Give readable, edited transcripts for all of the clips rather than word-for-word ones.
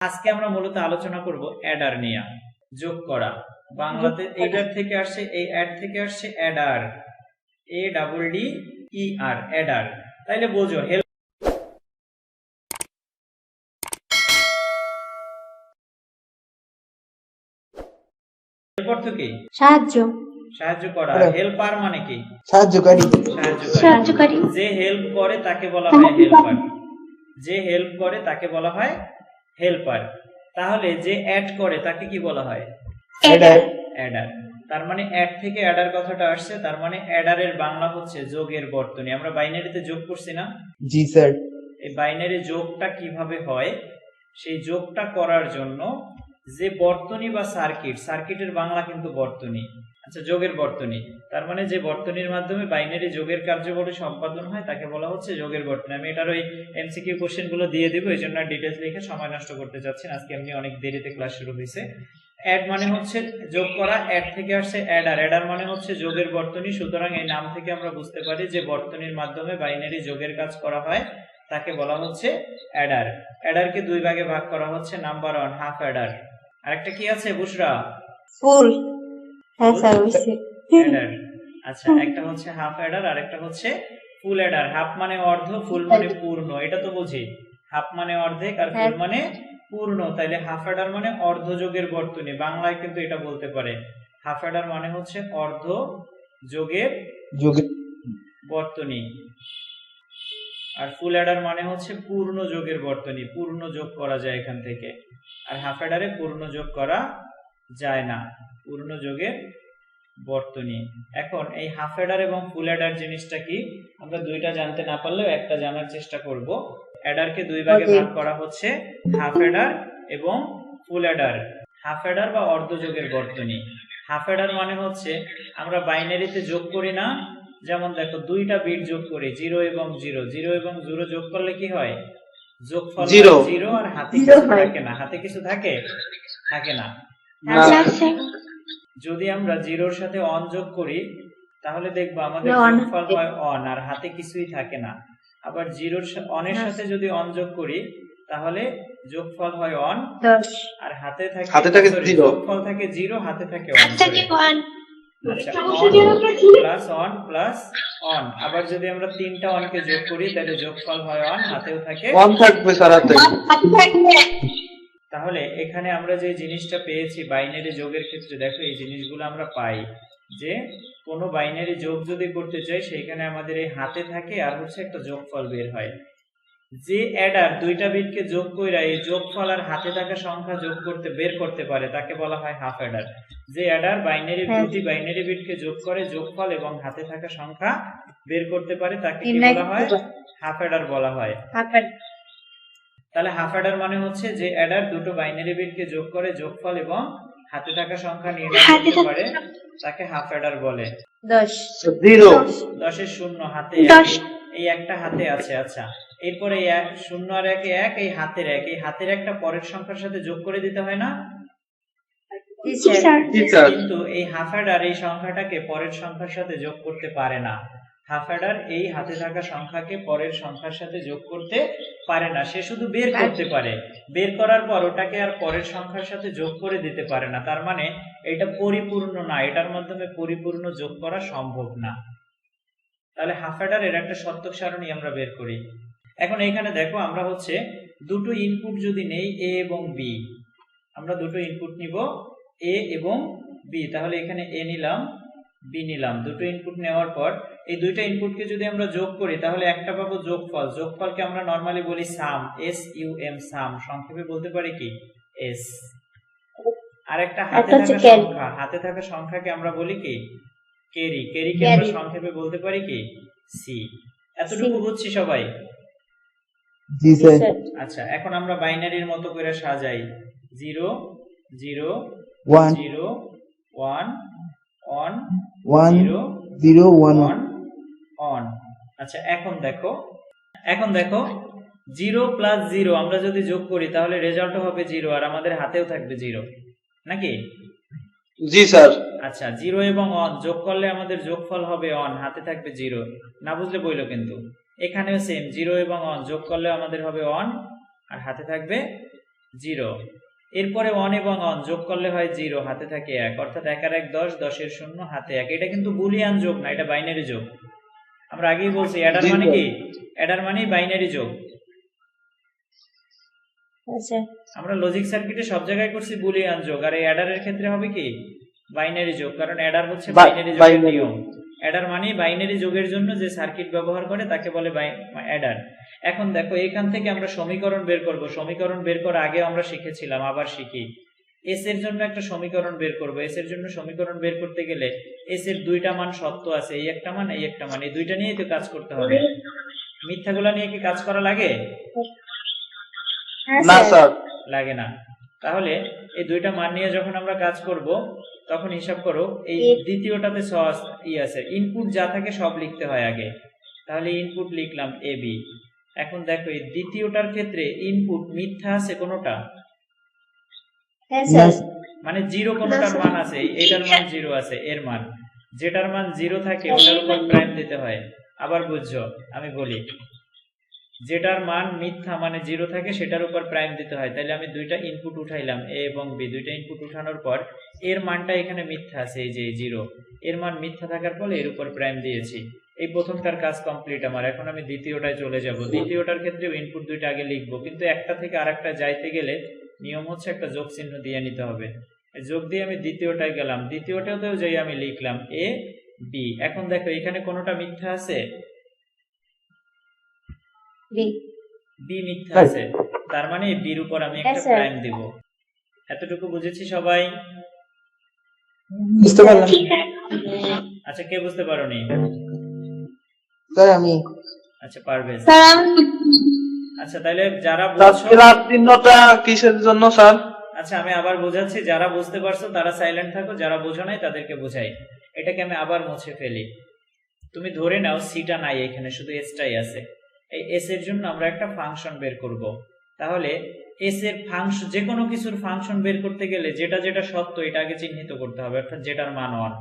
আজকে আমরা মূলত আলোচনা করব অ্যাডার নিয়ে, যোগ করা। বাংলাতে এডার থেকে আসছে, এই অ্যাড থেকে আসছে অ্যাডার, ADDER, অ্যাডার। তাইলে বোঝো হেল্প অর্থ কি? সাহায্য, সাহায্য করা। হেল্পার মানে কি? সাহায্যকারী। সাহায্যকারী। যে হেল্প করে তাকে বলা হয় হেল্পার। যে হেল্প করে তাকে বলা হয় হেল্পার। তাহলে যে অ্যাড করে তাকে কি বলা হয়? অ্যাডার। অ্যাডার। তার মানে অ্যাড থেকে অ্যাডার কথাটা আসছে, তার মানে অ্যাডারের বাংলা হচ্ছে যোগের বর্তনী। আমরা বাইনারিতে যোগ করছি না? জি স্যার। এই বাইনারি যোগটা কিভাবে হয়, সেই যোগটা করার জন্য যে বর্তনী বা সার্কিট, সার্কিটের বাংলা কিন্তু বর্তনী। আচ্ছা, যোগের বর্তনী, তার মানে যে বর্তনীর মাধ্যমে বাইনারি যোগের কার্যবলী সম্পাদন হয় তাকে বলা হচ্ছে যোগের বর্তনী। আমি এটার ওই এমসিকিউ কোশ্চেন গুলো দিয়ে দিব, এই জন্য ডিটেলস লিখে সময় নষ্ট করতে চাচ্ছি না, আজকে এমনি অনেক দেরিতে ক্লাস শুরু হয়েছে। অ্যাড মানে হচ্ছে যোগ করা, অ্যাড থেকে আসছে অ্যাডার, অ্যাডার মানে হচ্ছে যোগের বর্তনী। সুতরাং এই নাম থেকে আমরা বুঝতে পারি যে বর্তনীর মাধ্যমে বাইনারি যোগের কাজ করা হয় তাকে বলা হচ্ছে অ্যাডার। অ্যাডারকে দুই ভাগে ভাগ করা হচ্ছে, নাম্বার 1 হাফ অ্যাডার, আরেকটা কি আছে বুশরা? ফুল। হ্যাঁ স্যার, হইছে অ্যাডার। আচ্ছা, একটা হচ্ছে হাফ অ্যাডার, আরেকটা হচ্ছে ফুল অ্যাডার। হাফ মানে অর্ধ, ফুল মানে পূর্ণ, এটা তো বুঝি। হাফ মানে অর্ধেক আর ফুল মানে পূর্ণ, তাইলে হাফ অ্যাডার মানে অর্ধ যোগের বর্তনী। বাংলায় কিন্তু এটা বলতে পারে, হাফ অ্যাডার মানে হচ্ছে অর্ধ যোগের বর্তনী, আর ফুল অ্যাডার মানে হচ্ছে পূর্ণ যোগের বর্তনী। পূর্ণ যোগ করা যায় এখান থেকে, আর হাফ অ্যাডারে পূর্ণ যোগ করা যায় না, পূর্ণ যোগের বর্তনী। এখন এই হাফ অ্যাডার এবং ফুল অ্যাডার জিনিসটা কি, আমরা দুইটা জানতে না পারলেও একটা জানার চেষ্টা করব। অ্যাডারকে দুই ভাগে ভাগ করা হচ্ছে, হাফ অ্যাডার এবং ফুল অ্যাডার। হাফ অ্যাডার বা অর্ধযোগের বর্তনী। হাফ অ্যাডার মানে হচ্ছে আমরা বাইনারিতে যোগ করি না, যেমন দেখো দুইটা বিট যোগ করি, 0 এবং 0, 0 এবং 0 যোগ করলে কি হয়? যোগফল 0, আর হাতে কিছু থাকে না। হাতে কিছু থাকে? থাকে না। যদি আমরা 0-র সাথে অন যোগ করি তাহলে দেখবো আমাদের যোগফল হয় অন, আর হাতে কিছুই থাকে না। আবার 0-র অনের সাথে যদি অন যোগ করি তাহলে যোগফল হয় অন, আর হাতে থাকে যোগফল থাকে 0, হাতে থাকে অন। আচ্ছা, প্লাস অন প্লাস অন। আবার যদি আমরা তিনটা অনকে যোগ করি তাহলে যোগফল হয় অন, হাতেও থাকে অন থাকবে স্যার হাতে। তাহলে এখানে আমরা যে জিনিসটা পেয়েছি বাইনারি যোগের ক্ষেত্রে, দেখো এই জিনিসগুলো আমরা পাই যে কোনো বাইনারি যোগ যদি করতে চাই সেখানে আমাদের এই হাতে থাকে আর হচ্ছে একটা যোগফল বের হয়। যে অ্যাডার দুইটা বিটকে যোগ কইরা এই যোগফল আর হাতে থাকা সংখ্যা যোগ করতে বের করতে পারে তাকে বলা হয় হাফ অ্যাডার। যে অ্যাডার বাইনারি প্রতি বাইনারি বিটকে যোগ করে যোগফল এবং হাতে থাকা সংখ্যা বের করতে পারে তাকে কি বলা হয়? হাফ অ্যাডার বলা হয়। তাহলে হাফ অ্যাডার মানে হচ্ছে যে অ্যাডার দুটো বাইনারি বিটকে যোগ করে যোগফল এবং হাতে থাকা সংখ্যা নির্ণয় করতে পারে তাকে হাফ অ্যাডার বলে। 10 10 এর শূন্য হাতে এই একটা হাতে আছে। আচ্ছা, এরপরে 0 আর 1 1, এই হাতের 1, এই হাতের একটা পরের সংখ্যার সাথে যোগ করে দিতে হয় না? কিন্তু এই হাফ অ্যাডার এই সংখ্যাটাকে পরের সংখ্যার সাথে যোগ করতে পারে না। হাফ অ্যাডার এই হাতে থাকা সংখ্যাকে পরের সংখ্যার সাথে যোগ করতে পারে না, সে শুধু বের করতে পারে। বের করার পর ওটাকে আর পরের সংখ্যার সাথে যোগ করে দিতে পারে না, তার মানে এটা পরিপূর্ণ না, এটার মাধ্যমে পরিপূর্ণ যোগ করা সম্ভব না। তাহলে হাফ অ্যাডার এর একটা সত্যক সারণী আমরা বের করি। এখন এইখানে দেখো আমরা হচ্ছে দুটো ইনপুট যদি নেই, এ এবং বি, আমরা দুটো ইনপুট নিব এ এবং বি। তাহলে এখানে এ নিলাম, বি নিলাম। দুটো ইনপুট নেওয়ার পর এই দুইটা ইনপুটকে যদি আমরা যোগ করি তাহলে একটা পাবো যোগফল। যোগফলকে আমরা নরমালি বলি সাম, SUM, সাম। সংক্ষেপে বলতে পারি কি? এস। আর একটা হাতে থাকা সংখ্যা, হাতে থাকা সংখ্যাকে আমরা বলি কি? ক্যারি। ক্যারিকে আমরা সংক্ষেপে বলতে পারি কি? সি। এতটুকু বুঝছি সবাই? জি স্যার। আচ্ছা, এখন আমরা বাইনারির মতো করে সাজাই, 0 0 1 0 1 1 1 0 0 1 1 1। আচ্ছা, এখন দেখো 0 প্লাস 0 আমরা যদি যোগ করি তাহলে রেজাল্টও হবে 0, আর আমাদের হাতেও থাকবে 0, নাকি? জি স্যার। আচ্ছা, 0 এবং 1 যোগ করলে আমাদের যোগফল হবে 1, হাতে থাকবে 0। না বুঝলে বইলো কিন্তু। এখানেও সেম, 0 এবং 1 যোগ করলে আমাদের হবে 1, আর হাতে থাকবে জিরো। এরপরে অন এবং অন যোগ করলে হয় জিরো, হাতে থাকে এক, অর্থাৎ 1 আর 1 10, 10 শূন্য, হাতে এক। এটা কিন্তু বুলিয়ান যোগ না, এটা বাইনারি যোগ। আমরা আগেই বলছি অ্যাডার জি মানে স্যার। কি? অ্যাডার মানে বাইনারি যোগ। হ্যাঁ স্যার। আমরা লজিক সার্কিটে সব জায়গায় করছি বুলিয়ান যোগ, আর এই অ্যাডারের ক্ষেত্রে হবে কি? বাইনারি যোগ, কারণ অ্যাডার হচ্ছে বাইনারি যোগের বাইনারি। নিয়ম। অ্যাডার মানে বাইনারি যোগের জন্য যে সার্কিট ব্যবহার করে তাকে বলে অ্যাডার। এখন দেখো এখান থেকে আমরা সমীকরণ বের করব। সমীকরণ বের করার আগে আমরা শিখেছিলাম, আবার শিখি। এস এর জন্য একটা সমীকরণ বের করব। এস এর জন্য সমীকরণ বের করতে গেলে এস এর দুইটা মান সত্য আছে, এই একটা মান, এই একটা মান, এই দুইটা নিয়েই তো কাজ করতে হবে। মিথ্যাগুলা নিয়ে কি কাজ করা লাগে? হ্যাঁ না স্যার। স্যার। লাগে না। তাহলে এই দুইটা মান নিয়ে যখন আমরা কাজ করব তখন হিসাব করো, এই দ্বিতীয়টাতে আছে, ইনপুট যা থাকে সব লিখতে হয় আগে। তাহলে ইনপুট লিখলাম এ বি। এখন দেখো এই দ্বিতীয়টার ক্ষেত্রে ইনপুট মিথ্যা আছে কোনোটা? হ্যাঁ স্যার। মানে জিরো কোনোটার মান আছে? এইটার মান জিরো আছে, এর মান যেটার মান জিরো থাকে ওটার উপর প্রাইম দিতে হয়। আবার বুঝছো? আমি বলি, যেটার মান মিথ্যা মানে জিরো থাকে সেটার উপর প্রাইম দিতে হয়। তাহলে আমি দুইটা ইনপুট উঠাইলাম, এ এবং বি, দুইটা ইনপুট উঠানোর পর এর মানটা এখানে মিথ্যা আছে, এই যে জিরো, এর মান মিথ্যা থাকার ফলে এর উপর প্রাইম দিয়েছি। এই প্রথমটার কাজ কমপ্লিট আমার। এখন আমি দ্বিতীয়টায় চলে যাব। দ্বিতীয়টার ক্ষেত্রেও ইনপুট দুইটা আগে লিখবো, কিন্তু একটা থেকে আরেকটা যাইতে গেলে নিয়ম হচ্ছে একটা যোগ চিহ্ন দিয়ে নিতে হবে। যোগ দিয়ে আমি দ্বিতীয়টায় গেলাম, দ্বিতীয়টাতেও যাই আমি লিখলাম এ বি। এখন দেখো এখানে কোনোটা মিথ্যা আছে? বি। বি মিথ্যা আছে, তার মানে বির উপর আমি একটা হ্যাঁ, স্যার। প্রাইম দিব। এতটুকু বুঝেছি সবাই? বুঝতে পারলাম আচ্ছা, কে বুঝতে পারোনি? স্যার। আমি আচ্ছা, পারবে। স্যার আচ্ছা, তাহলে যারা স্যার বুঝছো, ক্লাস চিহ্নটা কিসের জন্য স্যার? আচ্ছা আমি আবার বোঝাচ্ছি, যারা বুঝতে পারছো তারা সাইলেন্ট থাকো, যারা বোঝো নাই তাদেরকে বোঝাই। এটাকে আমি আবার মুছে ফেলি। তুমি ধরে নাও সিটা নাই, এখানে শুধু এসটাই আছে। এই এস এর জন্য আমরা একটা ফাংশন বের করব। তাহলে এস এর ফাংশন, যে কোনো কিছুর ফাংশন বের করতে গেলে যেটা যেটা সত্য এটা আগে চিহ্নিত করতে হবে, অর্থাৎ যেটার মান অন।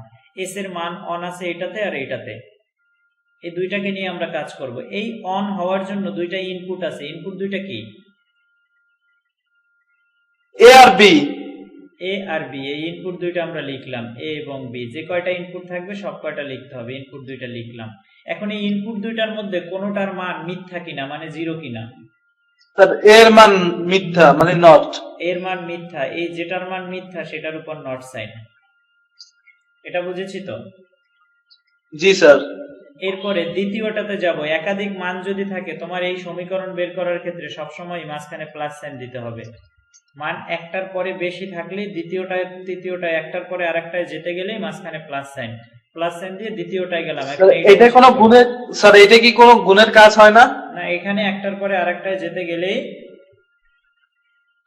এস এর মান অন আছে এটাতে আর এটাতে, এই দুইটাকে নিয়ে আমরা কাজ করব। এই অন হওয়ার জন্য দুইটা ইনপুট আছে, ইনপুট দুইটা কি? এ আর বি। এ আর বি, এই ইনপুট দুইটা আমরা লিখলাম, এ এবং বি। যে কয়টা ইনপুট থাকবে সব কয়টা লিখতে হবে, ইনপুট দুইটা লিখলাম। এখন এই ইনপুট দুইটার মধ্যে কোনোটার মান মিথ্যা কিনা, মানে জিরো কিনা? স্যার এর মান মিথ্যা মানে নট। এর মান মিথ্যা, এই যেটার মান মিথ্যা সেটার উপর নট সাইন। এটা বুঝেছি তো? জি স্যার। এরপরে দ্বিতীয়টাতে যাব। একাধিক মান যদি থাকে তোমার এই সমীকরণ বের করার ক্ষেত্রে সবসময় মাঝখানে প্লাস সাইন দিতে হবে। মান একটার পরে বেশি থাকলে দ্বিতীয়টায়, তৃতীয়টায়, একটার পরে আরেকটায় যেতে গেলেই মাঝখানে প্লাস সাইন দিয়ে দ্বিতীয়টায় গেলাম। এটা কোনো গুণের, স্যার এটা কি কোনো গুণের কাজ হয় না? না, এখানে একটার পরে আরেকটায় যেতে গেলেই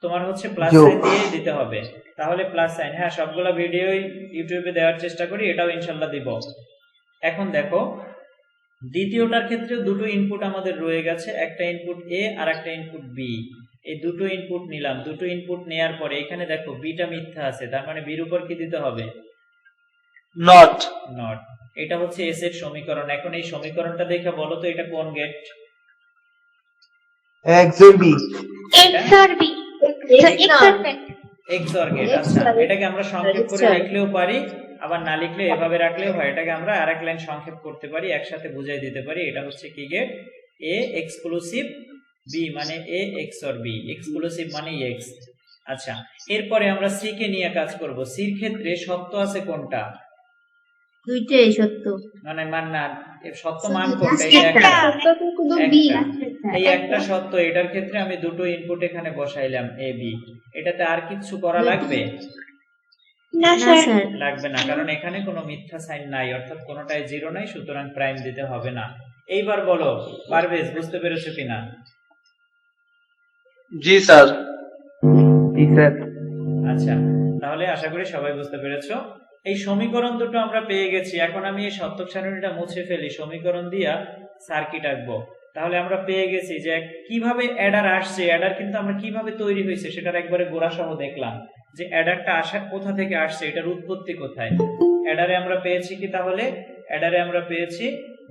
তোমার হচ্ছে প্লাস যোগ। সাইন দিয়ে দিতে হবে। তাহলে প্লাস সাইন, হ্যাঁ সবগুলা ভিডিওই ইউটিউবে দেওয়ার চেষ্টা করি, এটাও ইনশাল্লাহ দিব। এখন দেখো দ্বিতীয়টার ক্ষেত্রে দুটো ইনপুট আমাদের রয়ে গেছে, একটা ইনপুট এ আর একটা ইনপুট বি। এই দুটো ইনপুট নিলাম। দুটো ইনপুট নেয়ার পরে এখানে দেখো বিটা মিথ্যা আছে, তার মানে বির উপর কি দিতে হবে? নট। নট। এটা হচ্ছে এস এর সমীকরণ। এখন এই সমীকরণটা দেখে বলো তো এটা কোন gate? X B. XOR B. XOR gate. XOR gate. আচ্ছা, এটাকে আমরা সংক্ষেপ করে লিখলেও পারি, আবার না লিখলে এভাবে রাখলেও হয়। এটাকে আমরা আরেক লাইন সংক্ষেপ করতে পারি, একসাথে বুঝাই দিতে পারি। এটা হচ্ছে কি গেট? এ এক্সক্লুসিভ বি, মানে এ এক্সঅর বি। এক্সক্লুসিভ মানে এক্স। আচ্ছা, এরপরে আমরা সি কে নিয়ে কাজ করব। সির ক্ষেত্রে সত্য আছে কোনটা? দুইটাই সত্য। মানে মান না, সত্য মান কোনটা? এই একটা, এই একটা সত্য। এটার ক্ষেত্রে আমি দুটো ইনপুট এখানে বসাইলাম, এ বি। এটাতে আর কিছু করা লাগবে? না স্যার। লাগবে না, কারণ এখানে কোনো মিথ্যা সাইন নাই, অর্থাৎ কোনোটায় জিরো নাই, সুতরাং প্রাইম দিতে হবে না। এইবার বলো পারভেজ, বুঝতে পেরেছো কিনা? জি স্যার। জি স্যার। আচ্ছা, তাহলে আশা করি সবাই বুঝতে পেরেছো। এই সমীকরণ দুটো আমরা পেয়ে গেছি। এখন আমি এই সত্যক সারণীটা মুছে ফেলি, সমীকরণ দিয়া সার্কিট আঁকবো। তাহলে আমরা পেয়ে গেছি যে কিভাবে অ্যাডার আসছে, অ্যাডার কিন্তু আমরা কিভাবে তৈরি হয়েছে সেটার একবারে গোড়া সহ দেখলাম, যে অ্যাডারটা আসা কোথা থেকে আসছে, এটার উৎপত্তি কোথায়। অ্যাডারে আমরা পেয়েছি কি? তাহলে অ্যাডারে আমরা পেয়েছি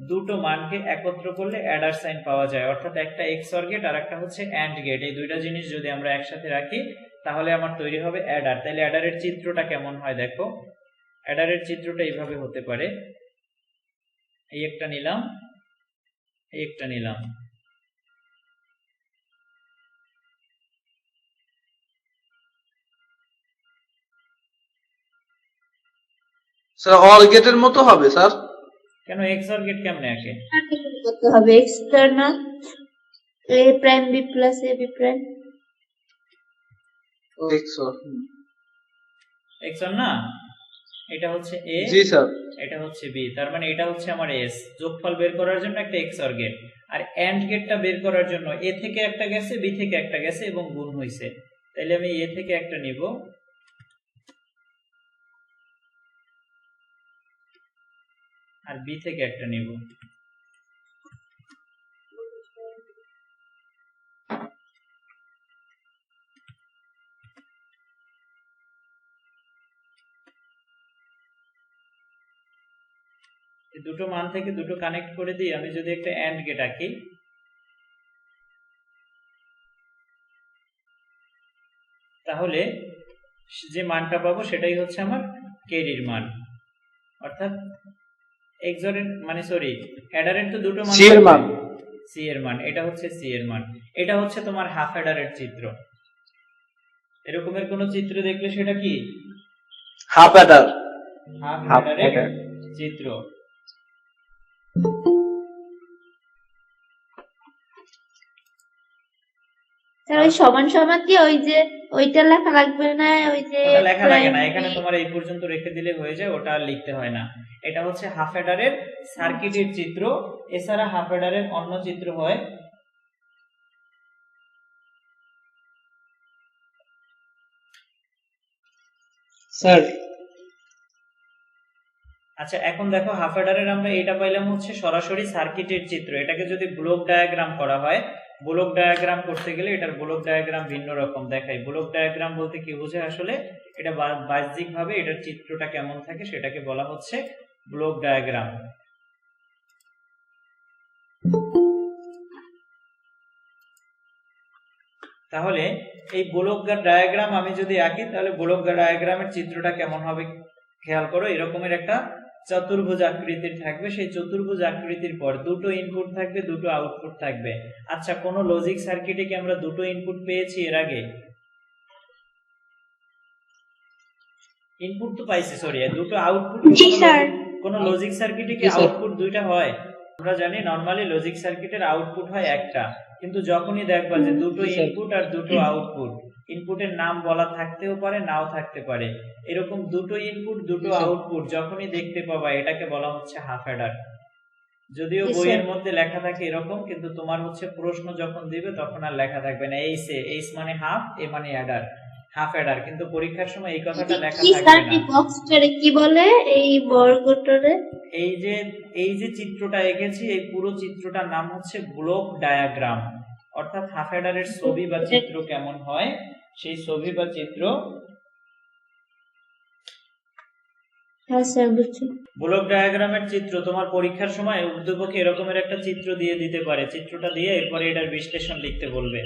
দুটো মানকে একত্র করলে অ্যাডার সাইন পাওয়া যায়, অর্থাৎ একটা এক্সঅর গেট আর একটা হচ্ছে অ্যান্ড গেট। এই দুইটা জিনিস যদি আমরা একসাথে রাখি তাহলে আমার তৈরি হবে অ্যাডার। তাহলে অ্যাডারের চিত্রটা কেমন হয় দেখো, অ্যাডারের চিত্রটা এইভাবে হতে পারে, এই একটা নিলাম, এই একটা নিলাম, স্যার অল গেটের মতো হবে স্যার? কেন এক্সঅর গেট কেমনে আঁকে? করতে হবে external A prime B plus A B prime. XOR. এক্সঅর না, এটা হচ্ছে এ, জি স্যার। এটা হচ্ছে বি, তার মানে এটা হচ্ছে আমার এস। যোগফল বের করার জন্য একটা এক্সঅর গেট, আর অ্যান্ড গেটটা বের করার জন্য এ থেকে একটা গেছে, বি থেকে একটা গেছে এবং গুণ হয়েছে। তাহলে আমি এ থেকে একটা নিব, আর বি থেকে একটা নিব। দুটো মান থেকে দুটো কানেক্ট করে দিই। আমি যদি একটা অ্যান্ড গেট আঁকি, তাহলে যে মানটা পাবো সেটাই হচ্ছে আমার ক্যারির মান, অর্থাৎ এক্সরের মানে সরি অ্যাডারের তো দুটো মান, সি এর মান, সি এর মান, এটা হচ্ছে সি এর মান। এটা হচ্ছে তোমার হাফ অ্যাডারের চিত্র। এরকমের কোন চিত্র দেখলে সেটা কি হাফ অ্যাডার। হাফ অ্যাডারের চিত্র। স্যার ওই সমান সমান দিয়ে ওই যে ওইটা লেখা লাগবে না, ওই যে ওটা লেখা লাগে না, prime এখানে B? তোমার এই পর্যন্ত রেখে দিলে হয়ে যায়, ওটা আর লিখতে হয় না। এটা হচ্ছে হাফ অ্যাডারের সার্কিটের চিত্র। এছাড়া হাফ অ্যাডারের অন্য চিত্র হয় স্যার আচ্ছা এখন দেখো হাফ অ্যাডারের আমরা এটা পাইলাম হচ্ছে সরাসরি সার্কিটের চিত্র। এটাকে যদি ব্লক ডায়াগ্রাম করা হয়, ব্লক ডায়াগ্রাম করতে গেলে এটার ব্লক ডায়াগ্রাম ভিন্ন রকম দেখায়। ব্লক ডায়াগ্রাম বলতে কি বোঝায় আসলে, এটা বাহ্যিক ভাবে এটার চিত্রটা কেমন থাকে সেটাকে বলা হচ্ছে ব্লক ডায়াগ্রাম। তাহলে এই ব্লক ডায়াগ্রাম আমি যদি আঁকি তাহলে ব্লক ডায়াগ্রামের চিত্রটা কেমন হবে খেয়াল করো। এরকমের একটা চতুর্ভুজ আকৃতির থাকবে, সেই চতুর্ভুজ আকৃতির পর দুটো ইনপুট থাকবে, দুটো আউটপুট থাকবে। আচ্ছা কোন লজিক সার্কিটে কি আমরা দুটো ইনপুট পেয়েছি এর আগে? ইনপুট তো পাইছি, সরি দুটো আউটপুট। জি স্যার। কোন লজিক সার্কিটে কি আউটপুট দুইটা হয়? আমরা জানি নরমালি লজিক সার্কিটের আউটপুট হয় একটা, কিন্তু যখনই দেখবা যে দুটো ইনপুট আর দুটো আউটপুট, ইনপুটের নাম বলা থাকতেও পারে নাও থাকতে পারে, এরকম দুটো ইনপুট দুটো আউটপুট যখনই দেখতে পাবা এটাকে বলা হচ্ছে হাফ অ্যাডার। যদিও বইয়ের মধ্যে লেখা থাকে এরকম, কিন্তু তোমার হচ্ছে প্রশ্ন যখন দিবে তখন আর লেখা থাকবে না এইস এ, এইস মানে হাফ, এ মানে অ্যাডার, হাফ অ্যাডার। কিন্তু পরীক্ষার সময় এই কথাটা লেখা থাকবে না। এই বক্সটারে কি বলে, এই বর্গটারে? এই যে চিত্রটা এঁকেছি এই পুরো চিত্রটার নাম হচ্ছে ব্লক ডায়াগ্রাম, অর্থাৎ হাফ অ্যাডারের ছবি বা চিত্র কেমন হয় সেই ছবি বা চিত্র। হ্যাঁ স্যার বুঝছি। ব্লক ডায়াগ্রামের চিত্র তোমার পরীক্ষার সময় উদ্দীপকে এরকমের একটা চিত্র দিয়ে দিতে পারে, চিত্রটা দিয়ে এরপরে এটার বিশ্লেষণ লিখতে বলবে।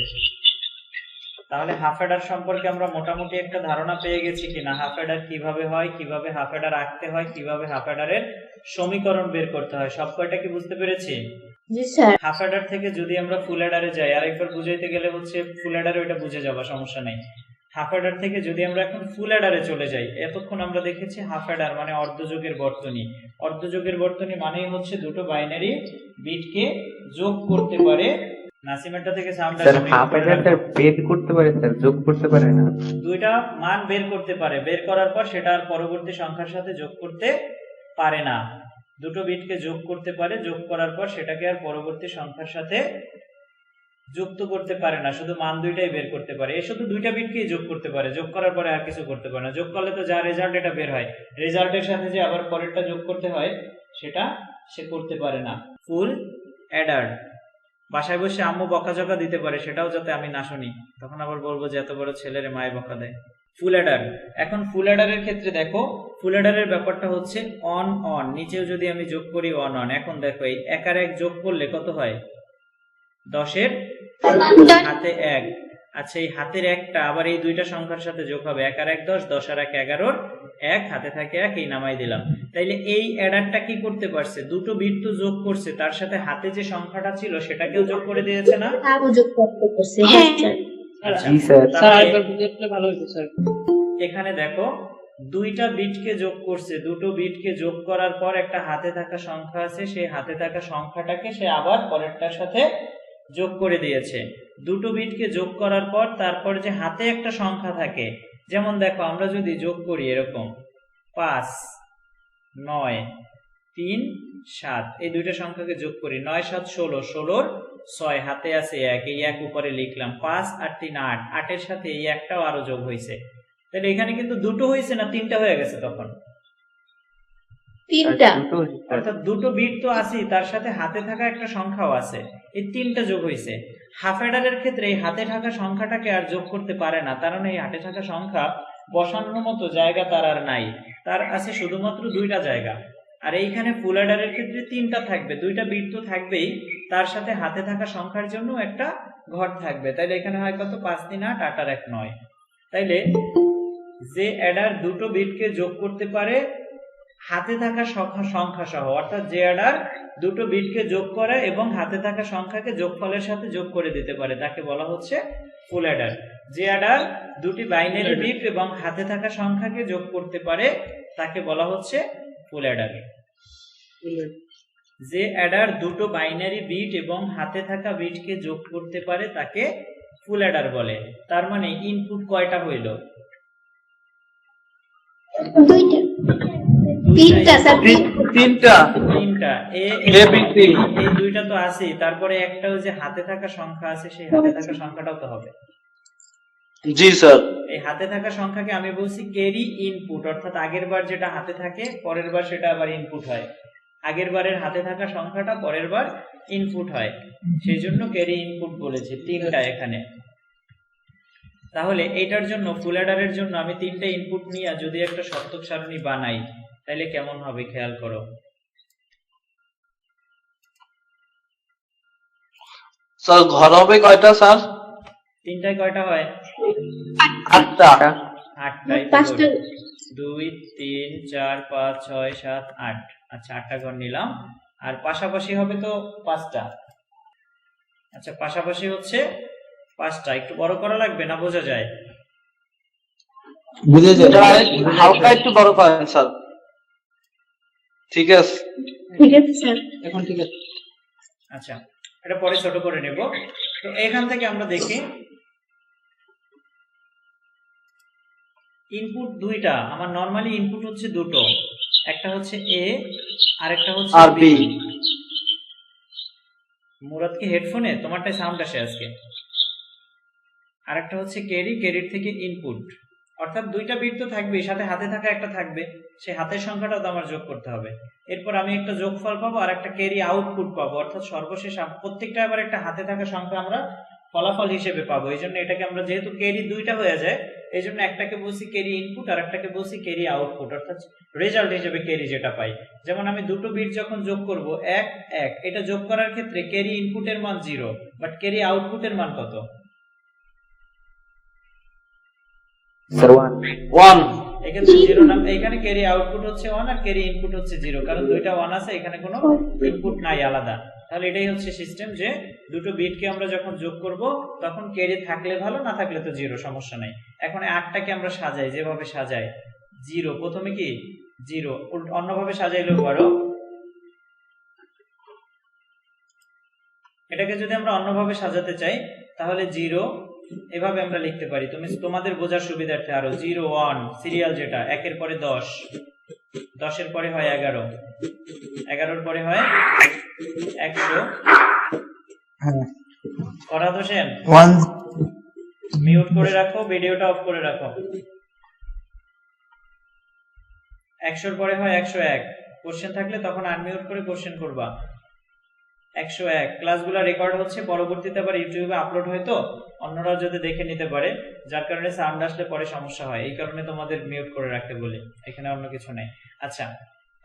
তাহলে হাফ অ্যাডার সম্পর্কে আমরা মোটামুটি একটা ধারণা পেয়ে গেছি কিনা, হাফ অ্যাডার কিভাবে হয়, কিভাবে হাফ অ্যাডার আঁকতে হয়, কিভাবে হাফ অ্যাডারের সমীকরণ বের করতে হয়, সব কয়টা কি বুঝতে পেরেছি? জি স্যার। হাফ অ্যাডার থেকে যদি আমরা ফুল অ্যাডারে যাই, আরেকবার বুঝাইতে গেলে হচ্ছে ফুল অ্যাডারে ওটা বুঝে যাওয়া সমস্যা নেই। হাফ অ্যাডার থেকে যদি আমরা এখন ফুল অ্যাডারে চলে যাই, এতক্ষণ আমরা দেখেছি হাফ অ্যাডার মানে অর্ধযোগের বর্তনী। অর্ধযোগের বর্তনী মানেই হচ্ছে দুটো বাইনারি বিটকে যোগ করতে পারে। নাসিমেরটা থেকে সাউন্ড আসে, হাফ অ্যাডারটা বের করতে পারে স্যার, যোগ করতে পারে না। দুইটা মান বের করতে পারে, বের করার পর সেটা আর পরবর্তী সংখ্যার সাথে যোগ করতে পারে না। দুটো বিটকে যোগ করতে পারে, যোগ করার পর সেটাকে আর পরবর্তী সংখ্যার সাথে যুক্ত করতে পারে না, শুধু মান দুইটাই বের করতে পারে। এ শুধু দুইটা বিটকেই যোগ করতে পারে, যোগ করার পরে আর কিছু করতে পারে না। যোগ করলে তো যা রেজাল্ট এটা বের হয়, রেজাল্টের সাথে যে আবার পরেরটা যোগ করতে হয় সেটা সে করতে পারে না। ফুল অ্যাডার বাসায় বসে আম্মু বকাঝকা দিতে পারে, সেটাও যাতে আমি না শুনি, তখন আবার বলবো যে এত বড় ছেলেরে মায়ে বকা দেয়। ফুল অ্যাডার। এখন ফুল অ্যাডারের ক্ষেত্রে দেখো, ফুল অ্যাডারের ব্যাপারটা হচ্ছে অন অন, নিচেও যদি আমি যোগ করি অন অন। এখন দেখো এই 1 আর 1 যোগ করলে কত হয়? 10-এর হাতে 1। আচ্ছা, এই হাতের 1টা আবার এই দুইটা সংখ্যার সাথে যোগ হবে। 1 আর 1 10, 10 আর 1 11, 1 হাতে থাকে 1, এই নামাই দিলাম। তাইলে এই অ্যাডারটা কি করতে পারছে? দুটো বিট তো যোগ করছে, তার সাথে হাতে যে সংখ্যাটা ছিল সেটাকেও যোগ করে দিয়েছে না? তাও যোগ করতে পারছে। হ্যাঁ স্যার। আচ্ছা, জি স্যার। তাহলে এখানে দেখো দুইটা বিটকে যোগ করছে, দুটো বিটকে যোগ করার পর একটা হাতে থাকা সংখ্যা আছে, সেই হাতে থাকা সংখ্যাটাকে সে আবার পরেরটার সাথে যোগ করে দিয়েছে। দুটো বিটকে যোগ করার পর তারপর যে হাতে একটা সংখ্যা থাকে, যেমন দেখো আমরা যদি যোগ করি এরকম 5 9 3 7, এই দুইটা সংখ্যাকে যোগ করি, 9 7 16, 16-র 6, হাতে আছে 1, এই 1 উপরে লিখলাম, 5 আর 3 8, 8-এর সাথে এই একটাও আরো যোগ হয়েছে। তাহলে এখানে কিন্তু দুটো হয়েছে না, তিনটা হয়ে গেছে তখন? তিনটা। অর্থাৎ দুটো বিট তো আছে, তার সাথে হাতে থাকা একটা সংখ্যাও আছে, এই তিনটা যোগ হয়েছে। হাফ অ্যাডারের ক্ষেত্রে এই হাতে থাকা সংখ্যাটাকে আর যোগ করতে পারে না, কারণ এই হাতে থাকা সংখ্যা বসানোর মতো জায়গা তার আর নাই, তার আছে শুধুমাত্র দুইটা জায়গা। আর এইখানে ফুল অ্যাডারের ক্ষেত্রে তিনটা থাকবে, দুইটা বিট তো থাকবেই, তার সাথে হাতে থাকা সংখ্যার জন্য একটা ঘর থাকবে। তাইলে এখানে হয় কত? 5 3 8, 8 আর 1 9। তাইলে যে অ্যাডার দুটো বিটকে যোগ করতে পারে হাতে থাকা সংখ্যা সহ, অর্থাৎ যে অ্যাডার দুটো বিটকে যোগ করে এবং হাতে থাকা সংখ্যাকে যোগফলের সাথে যোগ করে দিতে পারে, তাকে বলা হচ্ছে ফুল অ্যাডার। যে অ্যাডার দুটি বাইনারি বিট এবং হাতে থাকা সংখ্যাকে যোগ করতে পারে তাকে বলা হচ্ছে ফুল অ্যাডার। যে অ্যাডার দুটো বাইনারি বিট এবং হাতে থাকা বিটকে যোগ করতে পারে তাকে ফুল অ্যাডার বলে। তার মানে ইনপুট কয়টা হইল? দুইটা। তিনটা স্যার। তিনটা। তিনটা। এই দুইটা তো আছেই, তারপরে একটা যে হাতে থাকা সংখ্যা আছে, সেই হাতে থাকা সংখ্যাটাও তো হবে। জি স্যার। এই হাতে থাকা সংখ্যাকে আমি বলছি ক্যারি ইনপুট, অর্থাৎ আগের বার যেটা হাতে থাকে পরের বার সেটা আবার ইনপুট হয়। আগের বারের হাতে থাকা সংখ্যাটা পরের বার ইনপুট হয়, সেই জন্য ক্যারি ইনপুট বলেছি। তিনটা এখানে। তাহলে এইটার জন্য ফুল অ্যাডারের জন্য আমি তিনটা ইনপুট নিয়ে যদি একটা সত্যক সারণী বানাই তাহলে কেমন হবে খেয়াল করো। স্যার ঘর হবে কয়টা স্যার? তিনটায় কয়টা হয়? 8টা। 8টাই। 2 3 4 5 6 7 8। আচ্ছা, 8টা ঘর নিলাম। আর পাশাপাশি হবে তো 5টা। আচ্ছা, পাশাপাশি হচ্ছে 5টা। একটু বড় করা লাগবে না বোঝা যায়? বুঝে যায়। হালকা একটু বড় করেন স্যার। ঠিক আছে। ঠিক আছে স্যার। এখন ঠিক আছে। আচ্ছা, এটা পরে ছোট করে নেব। তো এখান থেকে আমরা দেখি ইনপুট দুইটা। আমার নরমালি ইনপুট হচ্ছে দুটো, একটা হচ্ছে এ আর একটা হচ্ছে বি। মুরাদ কি হেডফোনে? তোমারটাই সাউন্ড আসে আজকে। আর একটা হচ্ছে ক্যারি, ক্যারির থেকে ইনপুট, অর্থাৎ দুইটা বিট তো থাকবে, সাথে হাতে থাকা একটা থাকবে, সেই হাতের সংখ্যাটাও তো আমার যোগ করতে হবে। এরপর আমি একটা যোগফল পাবো আর একটা ক্যারি আউটপুট পাবো, অর্থাৎ সর্বশেষ প্রত্যেকটা আবার একটা হাতে থাকা সংখ্যা আমরা ফলাফল হিসেবে পাবো। এই জন্য এটাকে আমরা, যেহেতু ক্যারি দুইটা হয়ে যায়, এই জন্য একটাকে বলছি ক্যারি ইনপুট আর একটাকে বলছি ক্যারি আউটপুট, অর্থাৎ রেজাল্ট হিসেবে ক্যারি যেটা পাই। যেমন আমি দুটো বিট যখন যোগ করব 1 1, এটা যোগ করার ক্ষেত্রে ক্যারি ইনপুটের মান 0, বাট ক্যারি আউটপুটের মান কত? স্যার 1। এখানে 0 নাম, এখানে ক্যারি আউটপুট হচ্ছে 1 আর ক্যারি ইনপুট হচ্ছে 0, কারণ দুইটা 1 আছে, এখানে কোনো ইনপুট নাই আলাদা। তাহলে এটাই হচ্ছে সিস্টেম, যে দুটো বিটকে আমরা যখন যোগ করব তখন ক্যারি থাকলে ভালো, না থাকলে তো 0, সমস্যা নাই। এখন 8টাকে আমরা সাজাই, যেভাবে সাজাই 0, প্রথমে কি 0, অন্যভাবে সাজাইলেও পারো। এটাকে যদি আমরা অন্যভাবে সাজাতে চাই তাহলে 0 এভাবে আমরা লিখতে পারি। তোমাদের বোঝার সুবিধার্থে আরো 0 1 সিরিয়াল, যেটা 1-এর পরে 10, 10-এর পরে হয় 11, 11-এর পরে হয় 100। ফরহাদ হোসেন, মিউট করে রাখো, ভিডিওটা অফ করে রাখো। 100-এর পরে হয় 101। কোশ্চেন থাকলে তখন আনমিউট করে কোশ্চেন করবা। 101 ক্লাসগুলো রেকর্ড হচ্ছে, পরবর্তীতে আবার ইউটিউবে আপলোড হয়, তো অন্যরাও যদি দেখে নিতে পারে, যার কারণে সাউন্ড আসলে পরে সমস্যা হয়, এই কারণে তোমাদের মিউট করে রাখতে বলি, এখানে অন্য কিছু নাই। আচ্ছা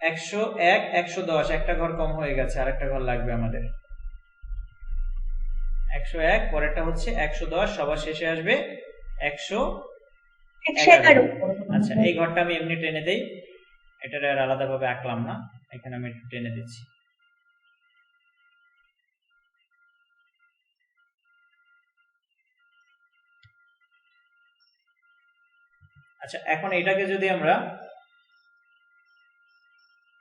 101 110 একটা ঘর কম হয়ে গেছে, আরেকটা ঘর লাগবে আমাদের। 101 পরেরটা হচ্ছে 110, সবার শেষে আসবে 111। আচ্ছা এই ঘরটা আমি এমনি টেনে দেই, এটার আর আলাদাভাবে আঁকলাম না, এখানে আমি টেনে দিচ্ছি। আচ্ছা এখন এটাকে যদি আমরা,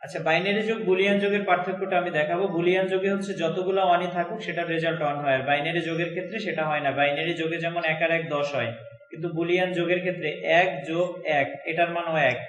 আচ্ছা বাইনারি যোগ বুলিয়ান যোগের পার্থক্যটা আমি দেখাবো। বুলিয়ান যোগে হচ্ছে যতগুলো ওয়ানই থাকুক সেটার রেজাল্ট ওয়ান হয়, আর বাইনারি যোগের ক্ষেত্রে সেটা হয় না। বাইনারি যোগে যেমন 1 আর 1 10 হয়, কিন্তু বুলিয়ান যোগের ক্ষেত্রে 1 যোগ 1 এটার মানও 1,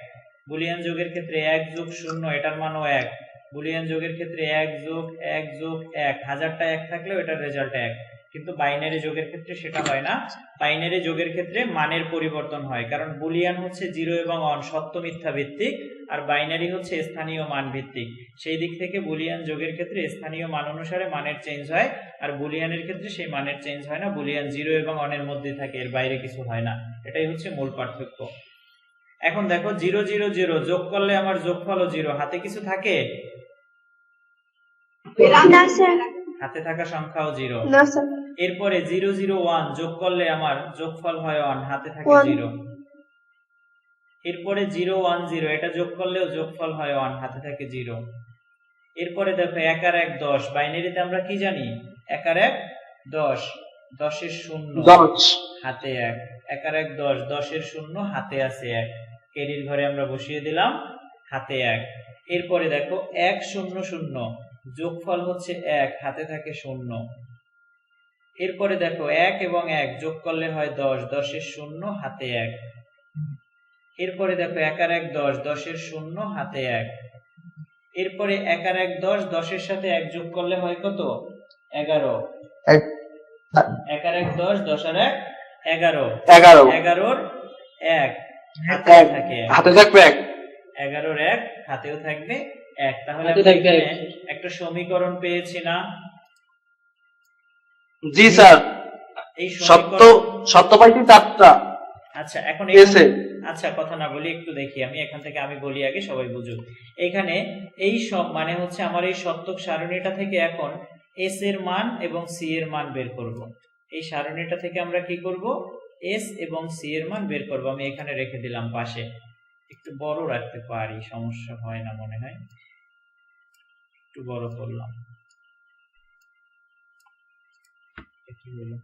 বুলিয়ান যোগের ক্ষেত্রে 1 যোগ 0 এটার মানও 1, বুলিয়ান যোগের ক্ষেত্রে 1 যোগ 1 যোগ 1, হাজারটা 1 থাকলেও এটার রেজাল্ট 1, কিন্তু বাইনারি যোগের ক্ষেত্রে সেটা হয় না। বাইনারি যোগের ক্ষেত্রে মানের পরিবর্তন হয়, কারণ বুলিয়ান হচ্ছে 0 এবং 1 সত্য মিথ্যা ভিত্তিক, আর বাইনারি হচ্ছে স্থানীয় মান ভিত্তিক। সেই দিক থেকে বুলিয়ান যোগের ক্ষেত্রে স্থানীয় মান অনুসারে মানের চেঞ্জ হয়, আর বুলিয়ানের ক্ষেত্রে সেই মানের চেঞ্জ হয় না। বুলিয়ান 0 এবং 1 এর মধ্যে থাকে, এর বাইরে কিছু হয় না, এটাই হচ্ছে মূল পার্থক্য। এখন দেখো 0 0 0 যোগ করলে আমার যোগফলও 0, হাতে কিছু থাকে? না স্যার। হাতে থাকা সংখ্যাও 0। না স্যার। এরপরে 0 0 1 যোগ করলে আমার যোগফল হয় 1, হাতে থাকে 0। এরপরে 0 1 0 এটা যোগ করলেও যোগফল হয় 1, হাতে থাকে 0। এরপরে দেখো 1 আর 1 10, বাইনারিতে আমরা কি জানি? 1 আর 1 10, 10 এর 0 হাতে 1, 1 আর 1 10, 10 এর 0 হাতে আছে 1, ক্যারির ঘরে আমরা বসিয়ে দিলাম হাতে 1। এরপরে দেখো 1 0 0 যোগফল হচ্ছে 1, হাতে থাকে 0। এরপরে দেখো 1 এবং 1 যোগ করলে হয় 10, 10 এর 0 হাতে 1। এরপরে দেখো 1 আর 1 10, 10 এর 0 হাতে 1। এরপরে 1 আর 1 10, 10 এর সাথে 1 যোগ করলে হয় কত? 11। 1 আর 1 10, 10 আর 1 11, 11 1 হাতে থাকে, হাতে থাকবে 1, 11 1 হাতেও থাকবে 1। তাহলে একটা সমীকরণ পেয়েছি না? জি স্যার, এই সত্য পাইছি 4টা। আচ্ছা এখন আচ্ছা কথা না বলি, একটু দেখি আমি বলি আগে, সবাই বুঝুক। এখানে এই সব মানে হচ্ছে আমার এই সত্যক সারণীটা থেকে এখন এস এর মান এবং সি এর মান বের করব। এই সারণীটা থেকে আমরা কি করব? এস এবং সি এর মান বের করব। আমি এখানে রেখে দিলাম পাশে, একটু বড় রাখতে পারি, সমস্যা হয় না মনে হয়, একটু বড় করলাম। কি হলো?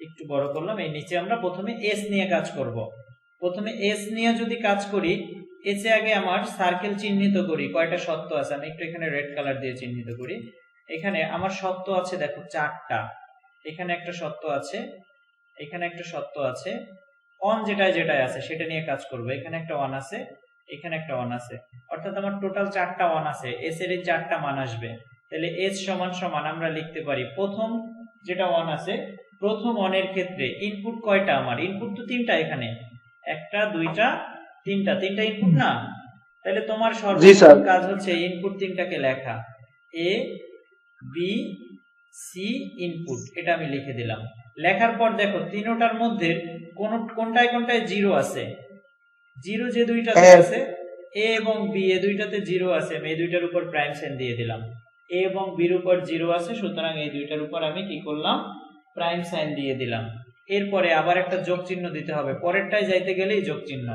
একটু বড় করলাম। এই নিচে আমরা প্রথমে এস নিয়ে কাজ করব। প্রথমে এস নিয়ে যদি কাজ করি, এসে আগে আমার সার্কেল চিহ্নিত করি, কয়টা সত্য আছে। আমি একটু এখানে রেড কালার দিয়ে চিহ্নিত করি। এখানে আমার সত্য আছে দেখো 4টা। এখানে একটা সত্য আছে, এখানে একটা সত্য আছে, অন যেটাই আছে সেটা নিয়ে কাজ করব। এখানে একটা ওয়ান আছে, এখানে একটা ওয়ান আছে, অর্থাৎ আমার টোটাল 4টা ওয়ান আছে। এস এর এই 4টা মান আসবে। তাহলে এস সমান সমান আমরা লিখতে পারি, প্রথম যেটা ওয়ান আছে, প্রথম ওয়ানের ক্ষেত্রে ইনপুট কয়টা? আমার ইনপুট তো 3টা, এখানে 1টা 2টা 3টা, 3টা ইনপুট না? তাহলে তোমার সর্বপ্রথম কাজ হচ্ছে ইনপুট 3টাকে লেখা, এ বি সি ইনপুট, এটা আমি লিখে দিলাম। লেখার পর দেখো তিনটার মধ্যে কোনটায় কোনটায় 0 আছে? 0 যে দুইটাতে আছে, এ এবং বি, এ দুইটাতে 0 আছে, আমি এই দুইটার উপর প্রাইম সাইন দিয়ে দিলাম। এ এবং বির উপর 0 আছে, সুতরাং এই দুইটার উপর আমি কি করলাম? প্রাইম সাইন দিয়ে দিলাম। এরপরে আবার একটা যোগ চিহ্ন দিতে হবে, পরেরটায় যাইতে গেলেই যোগ চিহ্ন।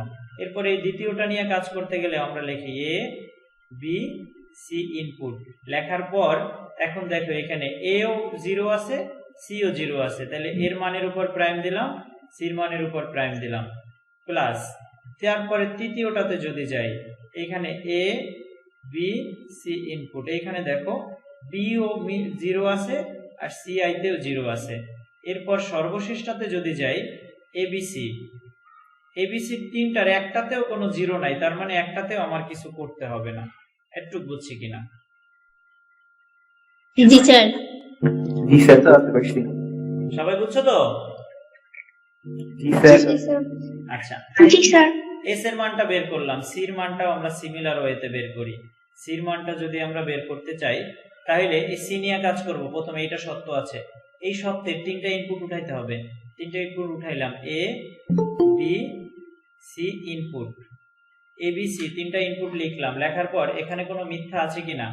এরপরে এই দ্বিতীয়টা নিয়ে কাজ করতে গেলে আমরা লিখি এ বি সি ইনপুট। লেখার পর এখন দেখো এখানে এও 0 আছে, সিও 0 আছে, তাহলে এর মানের উপর প্রাইম দিলাম, সির মানের উপর প্রাইম দিলাম, প্লাস তারপরে তৃতীয়টাতে যদি যাই, এখানে এ বি সি ইনপুট, এইখানে দেখো বি ও 0 আছে আর সি আইতেও 0 আছে। এরপর সর্বশেষটাতে যদি যাই, এবিসি, এবিসি 3টার একটাতেও কোনো 0 নাই, তার মানে একটাতেও আমার কিছু করতে হবে না। একটু বুঝছি কিনা? জি স্যার। জি স্যার, বুঝতে পারছি। সবাই বুঝছো তো? জি স্যার জি স্যার আচ্ছা, জি স্যার এস এর মানটা বের করলাম, সির মানটাও আমরা সিমিলার ওয়েতে বের করি। সির মানটা যদি আমরা বের করতে চাই তাহলে এই সি নিয়ে কাজ করব। প্রথমে এটা সত্য আছে, এই সত্যের তিনটা ইনপুট উঠাইতে হবে। তিনটা input উঠাইলাম, A B C input, A B C তিনটা ইনপুট লিখলাম। লেখার পর এখানে কোনো মিথ্যা আছে কিনা?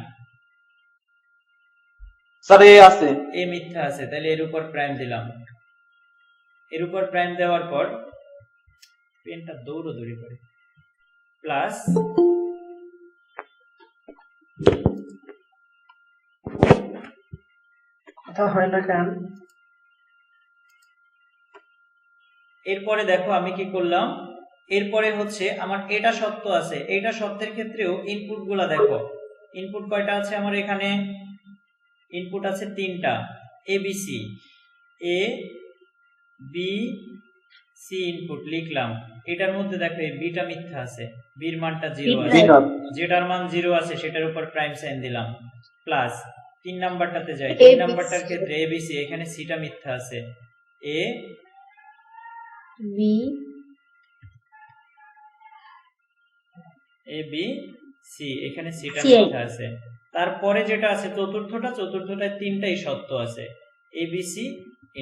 স্যার এ আছে। এ মিথ্যা আছে, তাহলে এর উপর প্রাইম দিলাম। এর উপর প্রাইম দেওয়ার পর পেনটা দৌড়াদৌড়ি করে, প্লাস কথা হয় না কেন? এরপরে দেখো আমি কি করলাম, এরপরে হচ্ছে আমার এটা সত্য আছে, এটা সত্যের ক্ষেত্রেও ইনপুট গুলা দেখো। ইনপুট কয়টা আছে আমার এখানে? ইনপুট আছে তিনটা, A B C, A B C input লিখলাম। এটার মধ্যে দেখো এই বিটা মিথ্যা আছে, বির মানটা জিরো বি আছে, প্রাইম। যেটার মান জিরো আছে সেটার উপর প্রাইম সাইন দিলাম। প্লাস 3 নাম্বারটাতে যাই, ABC 3 নাম্বারটার ক্ষেত্রে এবিসি, এখানে সিটা মিথ্যা আছে, A B A B C, এখানে সিটা CI মিথ্যা আছে। তারপরে যেটা আছে চতুর্থটায় তিনটাই সত্য আছে, এবিসি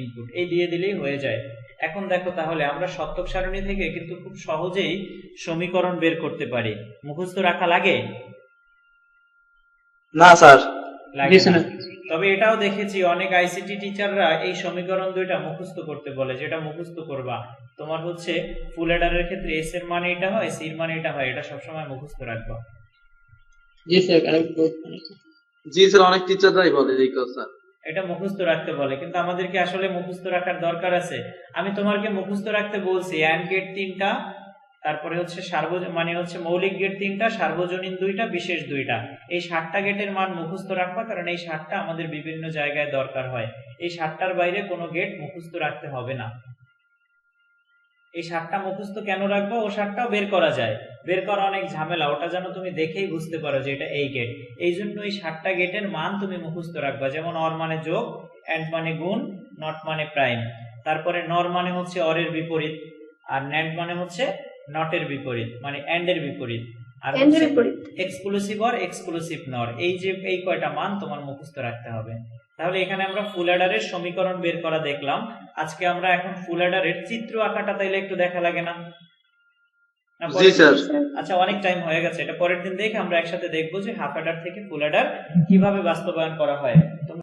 ইনপুট, এই দিয়ে দিলেই হয়ে যায়। এখন দেখো তাহলে আমরা সত্যক সারণী থেকে কিন্তু খুব সহজেই সমীকরণ বের করতে পারি। মুখস্থ রাখা লাগে? না স্যার। লাগে না। তবে এটাও দেখেছি অনেক আইসিটি টিচাররা এই সমীকরণ দুইটা মুখস্থ করতে বলে, যেটা মুখস্থ করবা তোমার হচ্ছে ফুল অ্যাডারের ক্ষেত্রে এস এর মান এটা হয়, সি এর মান এটা হয়, এটা সবসময় মুখস্থ রাখবা। জি স্যার কারেক্ট। জি স্যার, অনেক টিচাররাই বলে এই কথা। এটা মুখস্থ রাখতে বলে, কিন্তু আমাদেরকে আসলে মুখস্থ রাখার দরকার আছে? আমি তোমাকে মুখস্থ রাখতে বলছি অ্যান্ড গেট 3টা, তারপরে হচ্ছে মানে হচ্ছে মৌলিক গেট 3টা, সার্বজনীন 2টা, বিশেষ 2টা। এই 7টা গেটের মান মুখস্থ রাখবা, কারণ এই 7টা আমাদের বিভিন্ন জায়গায় দরকার হয়। এই 7টার বাইরে কোনো গেট মুখস্থ রাখতে হবে না। এই 7টা মুখস্থ কেন রাখবো? ও 7টাও বের করা যায়, বের করা অনেক ঝামেলা, ওটা যেন তুমি দেখেই বুঝতে পারো যে এটা এই গেট। এই জন্য এই 7টা গেটের মান তুমি মুখস্থ রাখবা। যেমন অর মানে যোগ, এন্ড মানে গুণ, নট মানে প্রাইম, তারপরে নর মানে হচ্ছে অরের বিপরীত, আর ন্যান্ড মানে হচ্ছে নটের বিপরীত, মানে এন্ড এর বিপরীত, আর এন্ড এর বিপরীত। এক্সক্লুসিভ অর, এক্সক্লুসিভ নর। এই যে এই কয়টা মান তোমার মুখস্থ রাখতে হবে। তাহলে এখানে আমরা ফুল অ্যাডারের সমীকরণ বের করা দেখলাম। আজকে আমরা এখন ফুল অ্যাডারের চিত্র আঁকাটা তাইলে একটু দেখা লাগে না? না জি পরের স্যার। দিন? আচ্ছা, অনেক টাইম হয়ে গেছে, এটা পরের দিন দেখে আমরা একসাথে দেখবো যে হাফ অ্যাডার থেকে ফুল অ্যাডার কিভাবে বাস্তবায়ন করা হয়।